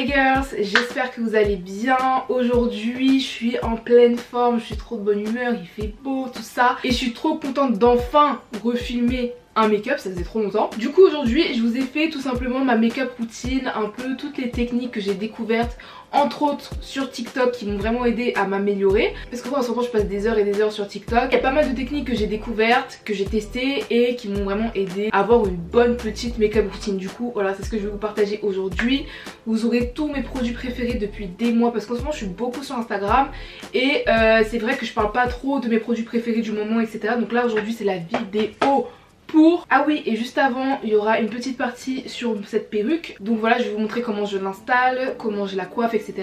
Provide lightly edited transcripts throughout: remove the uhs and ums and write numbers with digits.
Hey girls, j'espère que vous allez bien. Aujourd'hui je suis en pleine forme, je suis trop de bonne humeur, il fait beau tout ça. Et je suis trop contente d'enfin refilmer un make-up, ça faisait trop longtemps. Du coup aujourd'hui je vous ai fait tout simplement ma make-up routine, un peu toutes les techniques que j'ai découvertes, entre autres sur TikTok, qui m'ont vraiment aidé à m'améliorer. Parce que moi en ce moment je passe des heures et des heures sur TikTok. Il y a pas mal de techniques que j'ai découvertes, que j'ai testées et qui m'ont vraiment aidé à avoir une bonne petite make-up routine. Du coup voilà, c'est ce que je vais vous partager aujourd'hui. Vous aurez tous mes produits préférés depuis des mois, parce qu'en ce moment je suis beaucoup sur Instagram et c'est vrai que je parle pas trop de mes produits préférés du moment, etc. Donc là aujourd'hui c'est la vidéo pour... Ah oui, et juste avant il y aura une petite partie sur cette perruque. Donc voilà, je vais vous montrer comment je l'installe, comment je la coiffe, etc.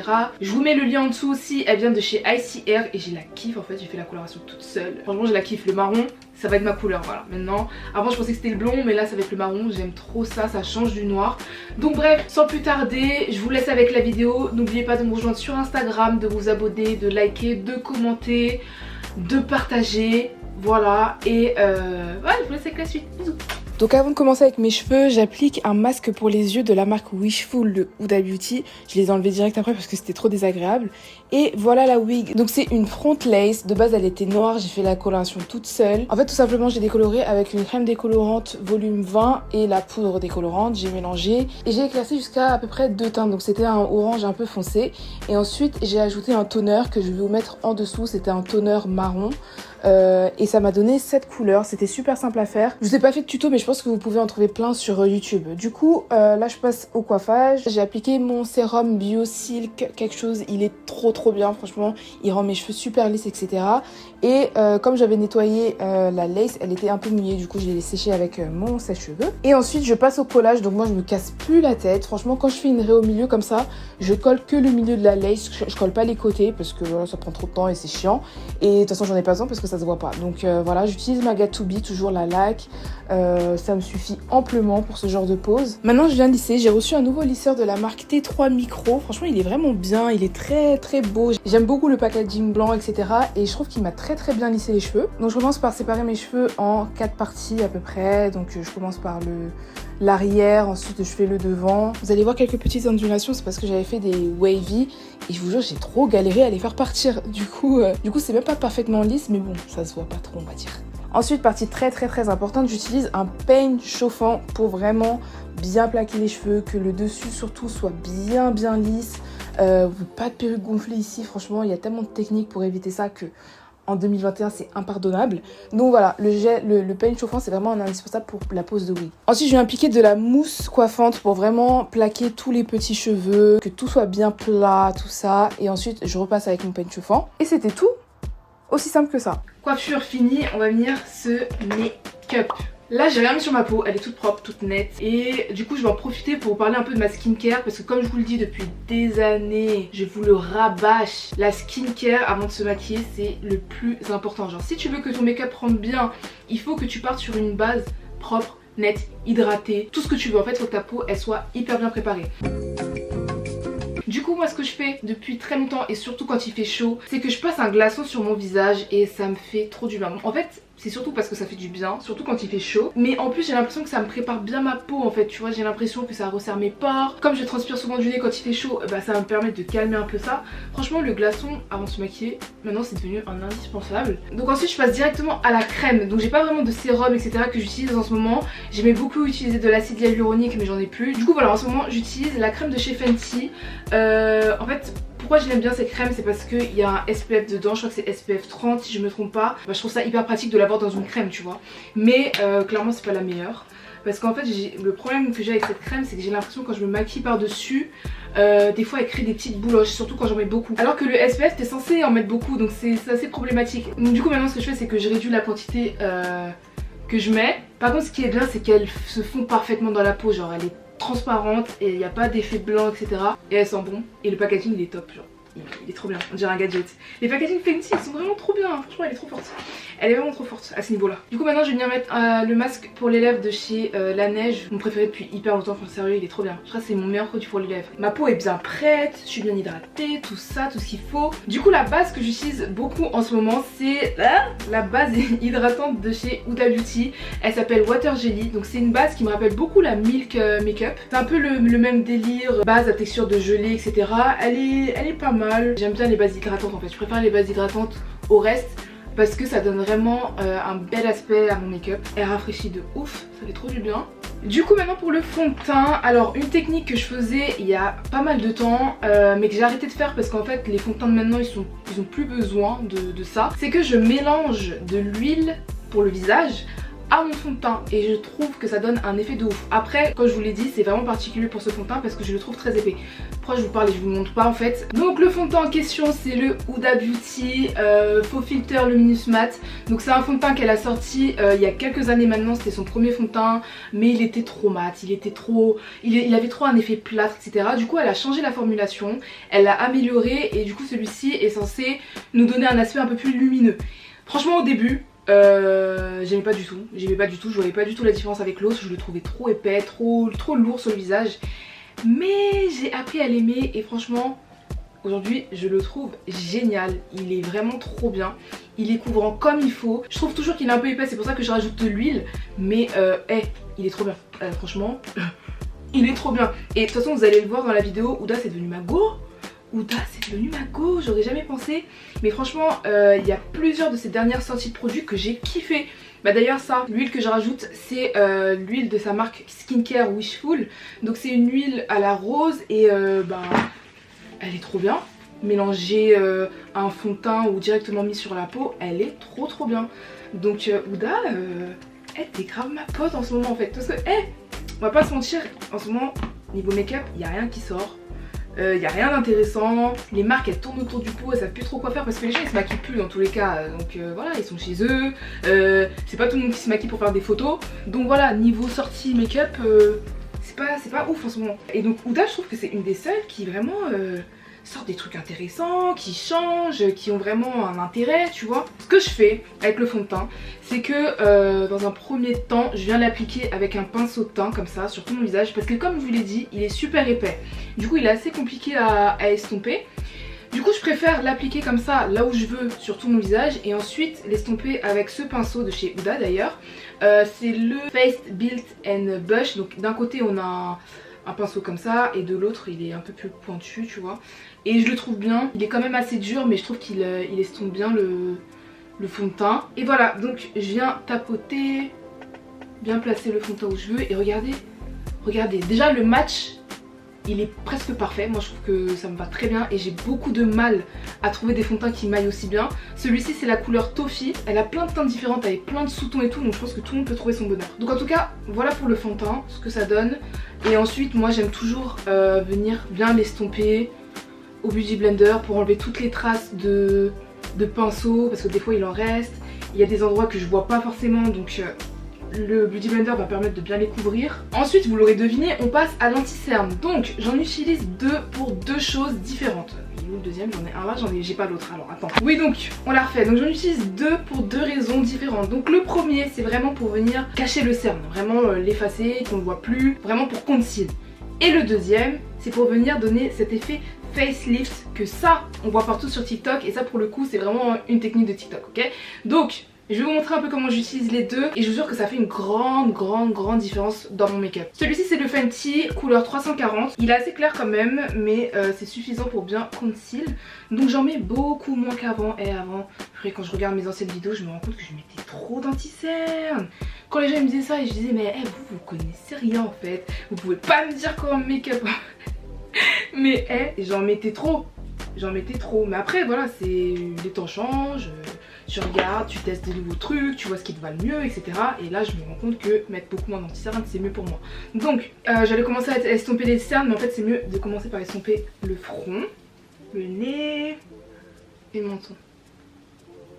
Je vous mets le lien en dessous aussi. Elle vient de chez ICR et j'ai la kiffe en fait. J'ai fait la coloration toute seule. Franchement je la kiffe. Le marron ça va être ma couleur, voilà. Maintenant, avant je pensais que c'était le blond, mais là ça va être le marron. J'aime trop ça, ça change du noir. Donc bref, sans plus tarder, je vous laisse avec la vidéo. N'oubliez pas de me rejoindre sur Instagram, de vous abonner, de liker, de commenter, de partager. Voilà, et voilà, je vous laisse avec la suite. Bisous. Donc avant de commencer avec mes cheveux, j'applique un masque pour les yeux de la marque Wishful de Huda Beauty. Je les ai enlevés direct après parce que c'était trop désagréable. Et voilà la wig. Donc c'est une front lace. De base elle était noire, j'ai fait la coloration toute seule. En fait tout simplement j'ai décoloré avec une crème décolorante volume 20 et la poudre décolorante. J'ai mélangé et j'ai éclairci jusqu'à à peu près 2 teintes. Donc c'était un orange un peu foncé. Et ensuite j'ai ajouté un toner que je vais vous mettre en dessous. C'était un toner marron. Et ça m'a donné cette couleur, c'était super simple à faire. Je vous ai pas fait de tuto mais je pense que vous pouvez en trouver plein sur YouTube. Du coup là je passe au coiffage. J'ai appliqué mon sérum Bio Silk quelque chose, il est trop bien franchement, il rend mes cheveux super lisses, etc. Et comme j'avais nettoyé la lace, elle était un peu mouillée, du coup je l'ai séchée avec mon sèche-cheveux. Et ensuite je passe au collage, donc moi je me casse plus la tête. Franchement quand je fais une raie au milieu comme ça, je colle que le milieu de la lace, je colle pas les côtés parce que voilà, ça prend trop de temps et c'est chiant. Et de toute façon j'en ai pas besoin parce que ça se voit pas. Donc voilà, j'utilise ma Got2b, toujours la laque. Ça me suffit amplement pour ce genre de pose. Maintenant je viens lisser, j'ai reçu un nouveau lisseur de la marque T3 Micro. Franchement il est vraiment bien, il est très beau. J'aime beaucoup le packaging blanc, etc. Et je trouve qu'il m'a très bien lissé les cheveux. Donc je commence par séparer mes cheveux en 4 parties à peu près. Donc je commence par l'arrière, ensuite je fais le devant. Vous allez voir quelques petites ondulations, c'est parce que j'avais fait des wavy et je vous jure j'ai trop galéré à les faire partir. Du coup c'est même pas parfaitement lisse, mais bon ça se voit pas trop on va dire. Ensuite, partie très importante, j'utilise un peigne chauffant pour vraiment bien plaquer les cheveux, que le dessus surtout soit bien lisse. Pas de perruque gonflée ici, franchement il y a tellement de techniques pour éviter ça que en 2021 c'est impardonnable. Donc voilà, le peigne chauffant c'est vraiment un indispensable pour la pose de wig. Ensuite je vais appliquer de la mousse coiffante pour vraiment plaquer tous les petits cheveux, que tout soit bien plat, tout ça. Et ensuite je repasse avec mon peigne chauffant. Et c'était tout. Aussi simple que ça. Coiffure finie, on va venir se make-up. Là j'ai rien mis sur ma peau, elle est toute propre, toute nette. Et du coup je vais en profiter pour vous parler un peu de ma skincare. Parce que comme je vous le dis depuis des années, je vous le rabâche, la skincare avant de se maquiller c'est le plus important. Genre si tu veux que ton make-up rentre bien, il faut que tu partes sur une base propre, nette, hydratée, tout ce que tu veux. En fait il faut que ta peau elle soit hyper bien préparée. Du coup moi ce que je fais depuis très longtemps et surtout quand il fait chaud, c'est que je passe un glaçon sur mon visage et ça me fait trop du bien. En fait c'est surtout parce que ça fait du bien, surtout quand il fait chaud. Mais en plus j'ai l'impression que ça me prépare bien ma peau en fait, tu vois, j'ai l'impression que ça resserre mes pores. Comme je transpire souvent du nez quand il fait chaud, bah ça va me permettre de calmer un peu ça. Franchement le glaçon avant de se maquiller, maintenant c'est devenu un indispensable. Donc ensuite je passe directement à la crème. Donc j'ai pas vraiment de sérum etc que j'utilise en ce moment. J'aimais beaucoup utiliser de l'acide hyaluronique mais j'en ai plus. Du coup voilà, en ce moment j'utilise la crème de chez Fenty. En fait pourquoi je l'aime bien cette crème, c'est parce qu'il y a un SPF dedans, je crois que c'est SPF 30 si je me trompe pas. Bah, je trouve ça hyper pratique de l'avoir dans une crème tu vois. Mais clairement c'est pas la meilleure. Parce qu'en fait le problème que j'ai avec cette crème c'est que j'ai l'impression quand je me maquille par dessus, des fois elle crée des petites bouloches, surtout quand j'en mets beaucoup. Alors que le SPF t'es censé en mettre beaucoup, donc c'est assez problématique. Donc du coup maintenant ce que je fais c'est que je réduis la quantité que je mets. Par contre ce qui est bien c'est qu'elle se fond parfaitement dans la peau, genre elle est transparente et il n'y a pas d'effet blanc etc. Et elle sent bon et le packaging il est top genre. il est trop bien, on dirait un gadget. Les packaging Fenty, ils sont vraiment trop bien, franchement elle est trop forte. Elle est vraiment trop forte à ce niveau là. Du coup maintenant je vais venir mettre le masque pour les lèvres de chez La Neige. Mon préféré depuis hyper longtemps, enfin sérieux il est trop bien. Je crois que c'est mon meilleur produit pour les lèvres. Ma peau est bien prête, je suis bien hydratée, tout ça, tout ce qu'il faut. Du coup la base que j'utilise beaucoup en ce moment c'est la base hydratante de chez Huda Beauty. Elle s'appelle Water Jelly, donc c'est une base qui me rappelle beaucoup la Milk Makeup. C'est un peu le même délire, base à texture de gelée etc. Elle est pas mal. J'aime bien les bases hydratantes en fait, je préfère les bases hydratantes au reste parce que ça donne vraiment un bel aspect à mon make-up. Elle rafraîchit de ouf, ça fait trop du bien. Du coup maintenant pour le fond de teint, alors une technique que je faisais il y a pas mal de temps mais que j'ai arrêté de faire parce qu'en fait les fonds de teint de maintenant ils ont plus besoin de ça. C'est que je mélange de l'huile pour le visage à mon fond de teint et je trouve que ça donne un effet de ouf. Après comme je vous l'ai dit c'est vraiment particulier pour ce fond de teint parce que je le trouve très épais. Pourquoi je vous parle et je vous montre pas en fait. Donc le fond de teint en question c'est le Huda Beauty Faux Filter Luminous Matte. Donc c'est un fond de teint qu'elle a sorti il y a quelques années maintenant, c'était son premier fond de teint mais il était trop mat, il avait trop un effet plâtre etc. Du coup elle a changé la formulation, elle l'a amélioré et du coup celui-ci est censé nous donner un aspect un peu plus lumineux. Franchement au début j'aimais pas du tout, je voyais pas du tout la différence avec l'autre, je le trouvais trop épais, trop lourd sur le visage. Mais j'ai appris à l'aimer et franchement aujourd'hui je le trouve génial, il est vraiment trop bien, il est couvrant comme il faut. Je trouve toujours qu'il est un peu épais, c'est pour ça que je rajoute de l'huile, mais il est trop bien, franchement il est trop bien. Et de toute façon vous allez le voir dans la vidéo, Huda c'est devenu ma go. Huda c'est devenu ma go, j'aurais jamais pensé. Mais franchement il y a plusieurs de ces dernières sorties de produits que j'ai kiffé. Bah d'ailleurs ça, l'huile que je rajoute c'est l'huile de sa marque Skincare Wishful. Donc c'est une huile à la rose et elle est trop bien. Mélangée à un fond de teint ou directement mis sur la peau, elle est trop bien. Donc Huda, t'es grave ma pote en ce moment en fait. Parce que on va pas se mentir, en ce moment niveau make-up il n'y a rien qui sort. Y a rien d'intéressant, les marques elles tournent autour du pot, elles savent plus trop quoi faire parce que les gens ils se maquillent plus dans tous les cas, donc voilà ils sont chez eux, c'est pas tout le monde qui se maquille pour faire des photos, donc voilà niveau sortie make-up c'est pas ouf en ce moment. Et donc Huda je trouve que c'est une des seules qui vraiment sortent des trucs intéressants, qui changent, qui ont vraiment un intérêt tu vois. Ce que je fais avec le fond de teint c'est que dans un premier temps je viens l'appliquer avec un pinceau de teint comme ça sur tout mon visage parce que comme je vous l'ai dit il est super épais. Du coup il est assez compliqué à estomper. Du coup je préfère l'appliquer comme ça là où je veux sur tout mon visage et ensuite l'estomper avec ce pinceau de chez Huda d'ailleurs. C'est le Face Built and Bush. Donc d'un côté on a un pinceau comme ça et de l'autre il est un peu plus pointu tu vois. Et je le trouve bien, il est quand même assez dur mais je trouve qu'il estompe bien le fond de teint. Et voilà donc je viens tapoter, bien placer le fond de teint où je veux et regardez déjà le match il est presque parfait, moi je trouve que ça me va très bien et j'ai beaucoup de mal à trouver des fonds de teint qui maillent aussi bien. Celui-ci c'est la couleur Toffee, elle a plein de teintes différentes avec plein de sous-tons et tout donc je pense que tout le monde peut trouver son bonheur. Donc en tout cas voilà pour le fond de teint, ce que ça donne. Et ensuite moi j'aime toujours venir bien l'estomper au Beauty Blender pour enlever toutes les traces de pinceau parce que des fois il en reste. Il y a des endroits que je vois pas forcément donc le Beauty Blender va permettre de bien les couvrir. Ensuite vous l'aurez deviné on passe à l'anti-cerne. Donc j'en utilise deux pour deux choses différentes. Le deuxième j'en ai un là, j'ai pas l'autre alors attends. Oui donc on la refait, donc j'en utilise deux pour deux raisons différentes. Donc le premier c'est vraiment pour venir cacher le cerne, vraiment l'effacer, qu'on ne voit plus, vraiment pour conceal. Et le deuxième c'est pour venir donner cet effet facelift que ça on voit partout sur TikTok et ça pour le coup c'est vraiment une technique de TikTok ok. Donc je vais vous montrer un peu comment j'utilise les deux et je vous jure que ça fait une grande différence dans mon make-up. Celui-ci c'est le Fenty couleur 340. Il est assez clair quand même mais c'est suffisant pour bien conceal. Donc j'en mets beaucoup moins qu'avant. Et avant, quand je regarde mes anciennes vidéos je me rends compte que je mettais trop d'anti-cerne. Quand les gens me disaient ça et je disais mais vous connaissez rien en fait. Vous pouvez pas me dire comment make-up. Mais j'en mettais trop. Mais après voilà c'est les temps changent. Tu regardes, tu testes des nouveaux trucs, tu vois ce qui te va le mieux, etc. Et là je me rends compte que mettre beaucoup moins d'anti-cerne c'est mieux pour moi. Donc j'allais commencer à estomper les cernes, mais en fait c'est mieux de commencer par estomper le front, le nez et le menton.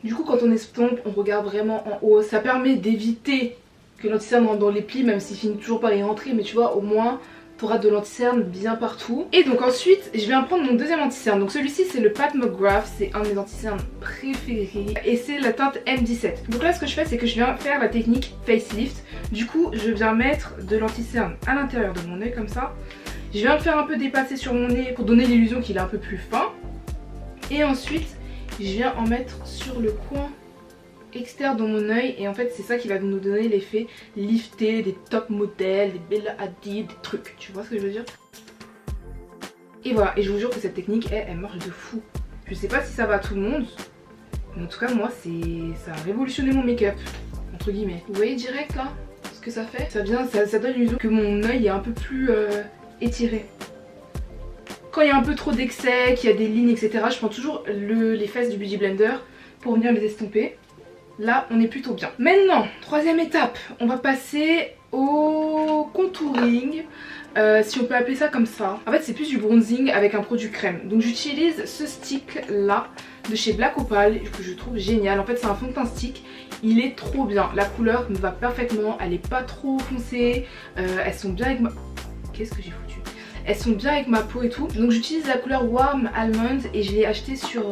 Du coup quand on estompe, on regarde vraiment en haut. Ça permet d'éviter que l'anti-cerne rentre dans les plis, même s'il finit toujours par y rentrer, mais tu vois au moins T'auras de l'anti-cerne bien partout. Et donc ensuite je viens prendre mon deuxième anti-cerne. Donc celui-ci c'est le Pat McGrath, c'est un de mes anti-cernes préférés et c'est la teinte M17. Donc là ce que je fais c'est que je viens faire la technique facelift. Du coup je viens mettre de l'anti-cerne à l'intérieur de mon œil comme ça. Je viens le faire un peu dépasser sur mon nez pour donner l'illusion qu'il est un peu plus fin. Et ensuite je viens en mettre sur le coin externe de mon œil et en fait c'est ça qui va nous donner l'effet lifté des top modèles, des Bella Hadid, des trucs, tu vois ce que je veux dire. Et voilà, et je vous jure que cette technique elle marche de fou. Je sais pas si ça va à tout le monde, mais en tout cas moi ça a révolutionné mon make-up, entre guillemets. Vous voyez direct là ce que ça fait? Ça donne l'illusion que mon œil est un peu plus étiré. Quand il y a un peu trop d'excès, qu'il y a des lignes etc, je prends toujours les fesses du Beauty Blender pour venir les estomper. Là on est plutôt bien. Maintenant, troisième étape, on va passer au contouring, si on peut appeler ça comme ça. En fait c'est plus du bronzing avec un produit crème. Donc j'utilise ce stick là de chez Black Opal que je trouve génial. En fait c'est un fond de teint stick, il est trop bien. La couleur me va parfaitement, elle est pas trop foncée, elles sont bien avec ma... Qu'est-ce que j'ai foutu? Elles sont bien avec ma peau et tout. Donc j'utilise la couleur Warm Almond et je l'ai acheté sur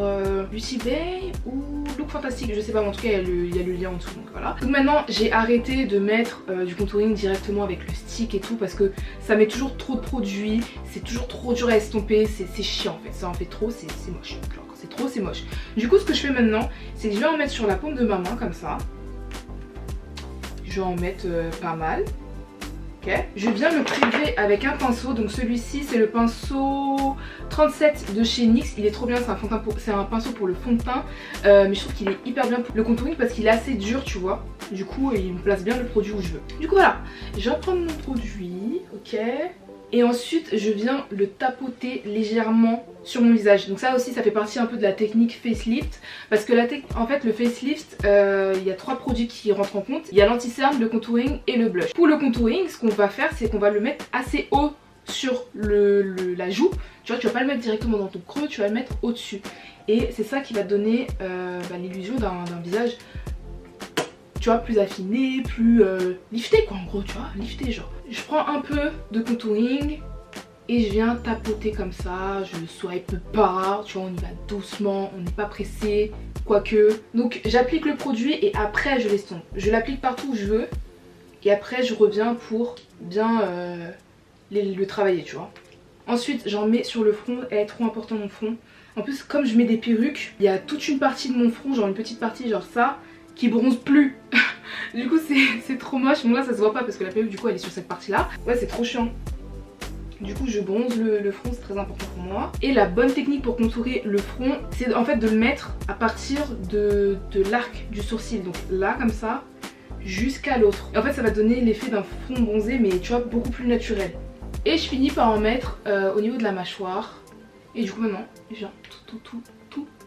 Beauty Bay ou Look Fantastic, je sais pas, mais en tout cas il y a le lien en dessous, donc voilà. Donc maintenant j'ai arrêté de mettre du contouring directement avec le stick et tout parce que ça met toujours trop de produits, c'est toujours trop dur à estomper, c'est chiant en fait, ça en fait trop, c'est moche. Genre quand c'est trop c'est moche. Du coup ce que je fais maintenant c'est que je vais en mettre sur la paume de ma main comme ça. Je vais en mettre pas mal. Okay. Je viens le prélever avec un pinceau, donc celui-ci c'est le pinceau 37 de chez NYX, il est trop bien, c'est un pinceau pour le fond de teint, mais je trouve qu'il est hyper bien pour le contouring parce qu'il est assez dur tu vois, du coup il me place bien le produit où je veux. Du coup voilà, je vais prendre mon produit, ok, et ensuite je viens le tapoter légèrement sur mon visage. Donc ça aussi ça fait partie un peu de la technique facelift parce que en fait le facelift il y a 3 produits qui rentrent en compte. Il y a l'anti-cerne, le contouring et le blush. Pour le contouring ce qu'on va faire c'est qu'on va le mettre assez haut sur la joue. Tu vois, tu vas pas le mettre directement dans ton creux, tu vas le mettre au dessus et c'est ça qui va te donner l'illusion d'un visage, tu vois, plus affiné, plus lifté quoi en gros, tu vois, lifté genre. Je prends un peu de contouring et je viens tapoter comme ça, je swipe pas, tu vois, on y va doucement, on n'est pas pressé, quoique. Donc j'applique le produit et après je l'estompe. Je l'applique partout où je veux et après je reviens pour bien le travailler, tu vois. Ensuite j'en mets sur le front, elle est trop importante mon front. En plus comme je mets des perruques, il y a toute une partie de mon front, genre une petite partie genre ça, qui bronze plus. Du coup c'est trop moche. Bon là ça se voit pas parce que la perruque du coup elle est sur cette partie là. Ouais c'est trop chiant. Du coup je bronze le front, c'est très important pour moi. Et la bonne technique pour contourer le front c'est en fait de le mettre à partir de l'arc du sourcil. Donc là comme ça jusqu'à l'autre. Et en fait ça va donner l'effet d'un front bronzé mais tu vois beaucoup plus naturel. Et je finis par en mettre au niveau de la mâchoire. Et du coup maintenant je viens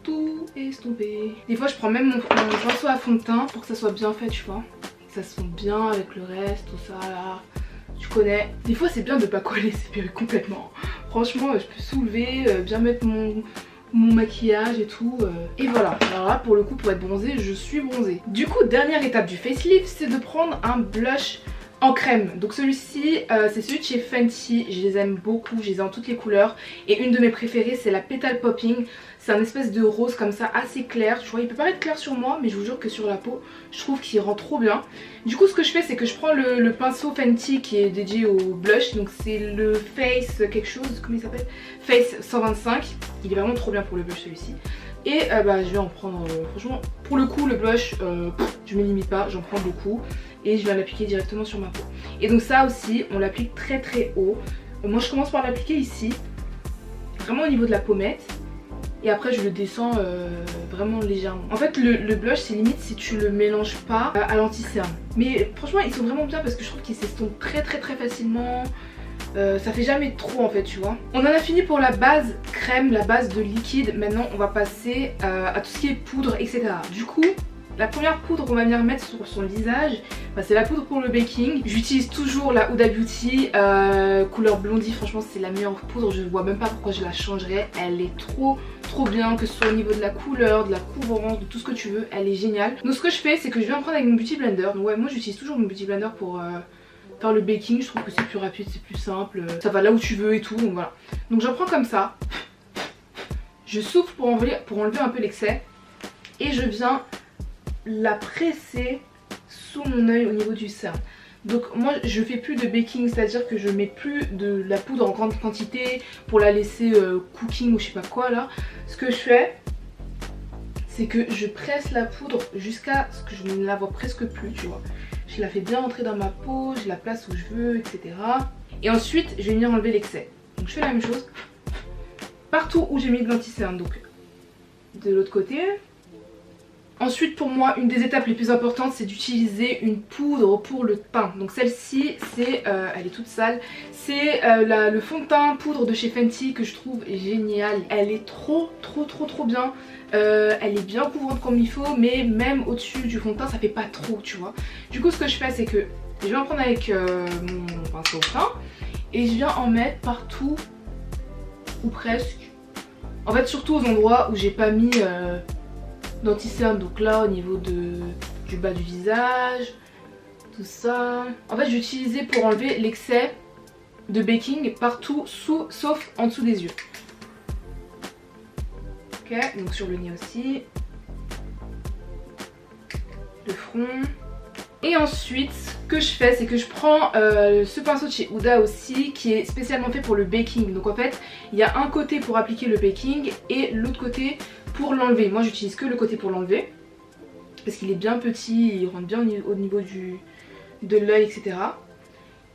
tout estomper. Des fois je prends même mon pinceau à fond de teint pour que ça soit bien fait tu vois. Que ça se fonde bien avec le reste, tout ça là. Tu connais. Des fois c'est bien de pas coller ses perruques complètement. Franchement je peux soulever, bien mettre mon maquillage et tout. Et voilà. Alors là pour le coup pour être bronzée je suis bronzée. Du coup dernière étape du facelift c'est de prendre un blush en crème. Donc celui-ci c'est celui de chez Fenty, je les aime beaucoup, je les ai en toutes les couleurs. Et une de mes préférées c'est la Petal Popping. C'est un espèce de rose comme ça assez clair, tu vois, il peut paraître clair sur moi mais je vous jure que sur la peau je trouve qu'il rend trop bien. Du coup ce que je fais c'est que je prends le pinceau Fenty qui est dédié au blush, donc c'est le Face quelque chose, comment il s'appelle, Face 125, il est vraiment trop bien pour le blush celui-ci. Et je vais en prendre, franchement pour le coup le blush je me limite pas, j'en prends beaucoup et je viens l'appliquer directement sur ma peau. Et donc ça aussi on l'applique très très haut. Moi je commence par l'appliquer ici, vraiment au niveau de la pommette. Et après je le descends vraiment légèrement. En fait le blush c'est limite si tu le mélanges pas à l'anti-cerne. Mais franchement ils sont vraiment bien parce que je trouve qu'ils s'estompent très facilement. Ça fait jamais trop en fait tu vois. On en a fini pour la base crème, la base de liquide. Maintenant on va passer à tout ce qui est poudre etc. Du coup la première poudre qu'on va venir mettre sur son visage, c'est la poudre pour le baking. J'utilise toujours la Huda Beauty couleur blondie, franchement c'est la meilleure poudre, je ne vois même pas pourquoi je la changerais. Elle est trop bien, que ce soit au niveau de la couleur, de la couvrance, de tout ce que tu veux, elle est géniale. Donc ce que je fais c'est que je vais en prendre avec mon Beauty Blender. Donc ouais moi j'utilise toujours mon Beauty Blender pour faire le baking, je trouve que c'est plus rapide, c'est plus simple, ça va là où tu veux et tout, donc voilà. Donc j'en prends comme ça, je souffle pour enlever un peu l'excès et je viens la presser sous mon œil au niveau du cerne. Donc moi je fais plus de baking, c'est à dire que je mets plus de la poudre en grande quantité pour la laisser cooking ou je sais pas quoi là. Ce que je fais, c'est que je presse la poudre jusqu'à ce que je ne la vois presque plus, tu vois. Je la fais bien entrer dans ma peau, je la place où je veux, etc. Et ensuite je vais venir enlever l'excès. Donc je fais la même chose partout où j'ai mis de l'anti-cerne, donc de l'autre côté. Ensuite pour moi une des étapes les plus importantes c'est d'utiliser une poudre pour le teint. Donc celle-ci c'est, elle est toute sale, c'est le fond de teint poudre de chez Fenty que je trouve génial. Elle est trop bien, elle est bien couvrante comme il faut, mais même au-dessus du fond de teint ça fait pas trop, tu vois. Du coup ce que je fais c'est que je vais en prendre avec mon pinceau fin et je viens en mettre partout ou presque. En fait surtout aux endroits où j'ai pas mis d'anti-cerne, donc là au niveau du bas du visage, tout ça. En fait j'ai utilisé pour enlever l'excès de baking partout sauf en dessous des yeux. Ok, donc sur le nez aussi, le front. Et ensuite ce que je fais c'est que je prends ce pinceau de chez Huda aussi qui est spécialement fait pour le baking. Donc en fait il y a un côté pour appliquer le baking et l'autre côté pour l'enlever. Moi j'utilise que le côté pour l'enlever parce qu'il est bien petit, il rentre bien au niveau de l'œil, etc.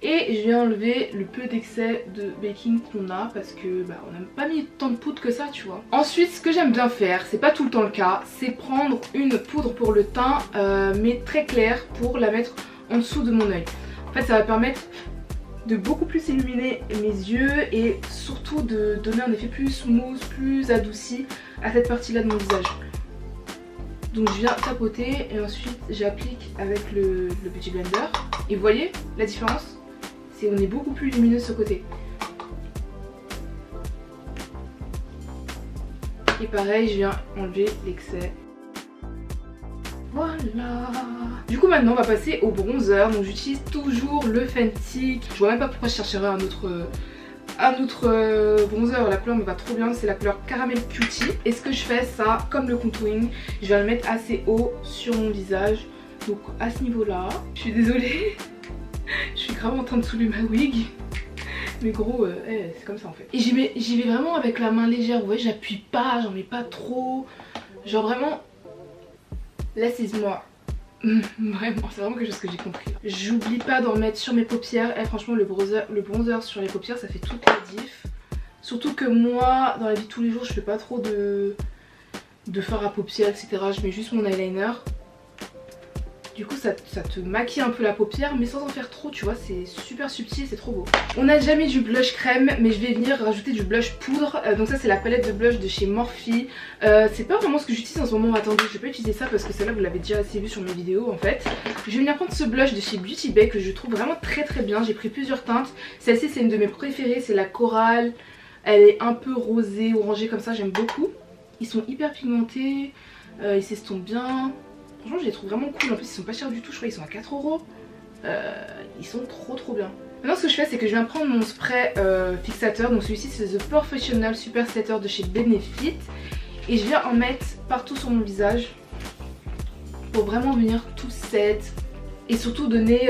Et je vais enlever le peu d'excès de baking qu'on a parce que bah, on n'a pas mis tant de poudre que ça, tu vois. Ensuite ce que j'aime bien faire, c'est pas tout le temps le cas, c'est prendre une poudre pour le teint mais très claire pour la mettre en dessous de mon œil. En fait ça va permettre de beaucoup plus illuminer mes yeux et surtout de donner un effet plus smooth, plus adouci à cette partie là de mon visage. Donc je viens tapoter et ensuite j'applique avec le petit blender. Et vous voyez la différence? C'est on est beaucoup plus lumineux de ce côté. Et pareil, je viens enlever l'excès. Voilà. Du coup maintenant on va passer au bronzer. Donc j'utilise toujours le Fenty. Je vois même pas pourquoi je chercherais un autre bronzer. La couleur me va trop bien, c'est la couleur Caramel Cutie. Et ce que je fais, ça comme le contouring, je vais le mettre assez haut sur mon visage. Donc à ce niveau là, je suis désolée. Je suis grave en train de soulever ma wig. Mais gros, c'est comme ça en fait. Et j'y vais vraiment avec la main légère. Vous voyez, j'appuie pas, j'en mets pas trop. Genre vraiment, laissez-moi. Vraiment, c'est vraiment quelque chose que j'ai compris. J'oublie pas d'en mettre sur mes paupières. Et franchement, le bronzer sur les paupières, ça fait toute la diff. Surtout que moi, dans la vie de tous les jours, je fais pas trop de fard à paupières, etc. Je mets juste mon eyeliner. Du coup ça te maquille un peu la paupière mais sans en faire trop, tu vois, c'est super subtil, c'est trop beau. On n'a déjà mis du blush crème mais je vais venir rajouter du blush poudre. Donc ça c'est la palette de blush de chez Morphe. C'est pas vraiment ce que j'utilise en ce moment, attendez, je vais pas utiliser ça parce que celle-là vous l'avez déjà assez vu sur mes vidéos en fait. Je vais venir prendre ce blush de chez Beauty Bay que je trouve vraiment très bien, j'ai pris plusieurs teintes. Celle-ci c'est une de mes préférées, c'est la corail. Elle est un peu rosée, orangée comme ça, j'aime beaucoup. Ils sont hyper pigmentés, ils s'estompent bien. Franchement je les trouve vraiment cool, en plus ils sont pas chers du tout, je crois qu'ils sont à 4 €. Ils sont trop bien. Maintenant ce que je fais c'est que je viens prendre mon spray fixateur, donc celui-ci c'est The Professional Super Setter de chez Benefit. Et je viens en mettre partout sur mon visage pour vraiment venir tout set et surtout donner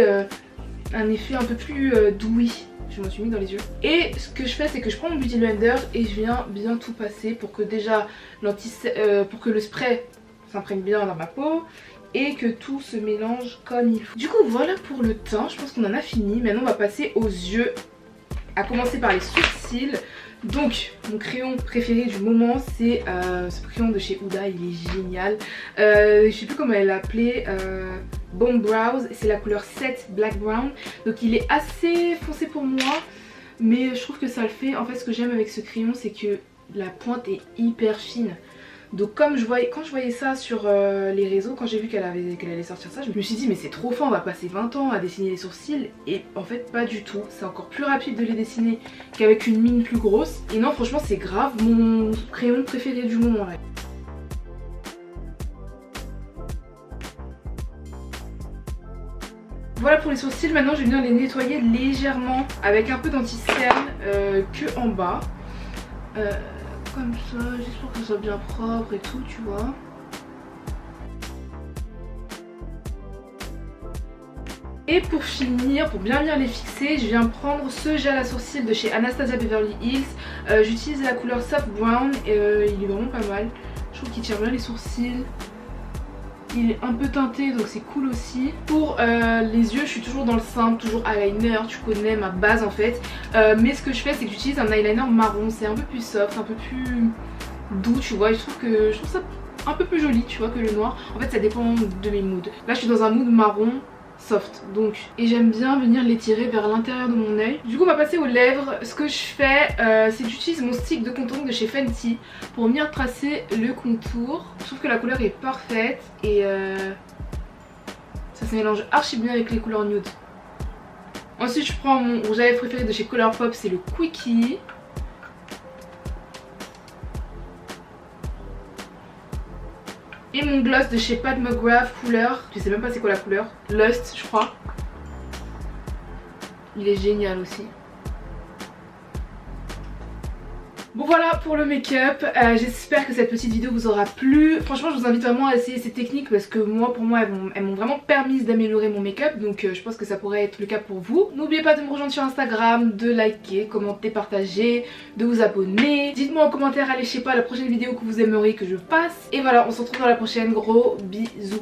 un effet un peu plus doux. Je m'en suis mis dans les yeux. Et ce que je fais c'est que je prends mon Beauty Blender et je viens bien tout passer pour que déjà pour que le spray s'imprègne bien dans ma peau et que tout se mélange comme il faut. Du coup voilà pour le teint, je pense qu'on en a fini. Maintenant on va passer aux yeux, à commencer par les sourcils. Donc mon crayon préféré du moment c'est ce crayon de chez Huda, il est génial. Je sais plus comment elle l'appelait, Bone Brows, c'est la couleur 7 Black Brown. Donc il est assez foncé pour moi mais je trouve que ça le fait. En fait ce que j'aime avec ce crayon c'est que la pointe est hyper fine. Donc comme quand je voyais ça sur les réseaux, quand j'ai vu qu'elle allait sortir ça, je me suis dit mais c'est trop fin, on va passer 20 ans à dessiner les sourcils. Et en fait pas du tout, c'est encore plus rapide de les dessiner qu'avec une mine plus grosse. Et non franchement c'est grave mon crayon préféré du moment là. Voilà pour les sourcils. Maintenant je vais venir les nettoyer légèrement avec un peu d'anti-cerne que en bas. Comme ça, juste pour que ce soit bien propre et tout, tu vois. Et pour finir, pour bien les fixer, je viens prendre ce gel à sourcils de chez Anastasia Beverly Hills. J'utilise la couleur Soft Brown et il est vraiment pas mal. Je trouve qu'il tire bien les sourcils. Il est un peu teinté donc c'est cool aussi. Pour les yeux je suis toujours dans le simple, toujours eyeliner, tu connais ma base en fait. Mais ce que je fais c'est que j'utilise un eyeliner marron, c'est un peu plus soft, un peu plus doux tu vois. Je trouve ça un peu plus joli tu vois que le noir. En fait ça dépend de mes moods. Là je suis dans un mood marron soft donc, et j'aime bien venir l'étirer vers l'intérieur de mon œil. Du coup on va passer aux lèvres. Ce que je fais c'est que j'utilise mon stick de contour de chez Fenty pour venir tracer le contour. Je trouve que la couleur est parfaite et ça se mélange archi bien avec les couleurs nude. Ensuite je prends mon rouge à lèvres préféré de chez Colourpop, c'est le Quickie. Et mon gloss de chez Pat McGrath, couleur, je sais même pas c'est quoi la couleur, Lust je crois. Il est génial aussi. Bon voilà pour le make-up, j'espère que cette petite vidéo vous aura plu. Franchement je vous invite vraiment à essayer ces techniques parce que pour moi elles m'ont vraiment permis d'améliorer mon make-up. Donc je pense que ça pourrait être le cas pour vous. N'oubliez pas de me rejoindre sur Instagram, de liker, commenter, partager, de vous abonner. Dites-moi en commentaire, allez je sais pas la prochaine vidéo que vous aimeriez que je fasse. Et voilà, on se retrouve dans la prochaine, gros bisous.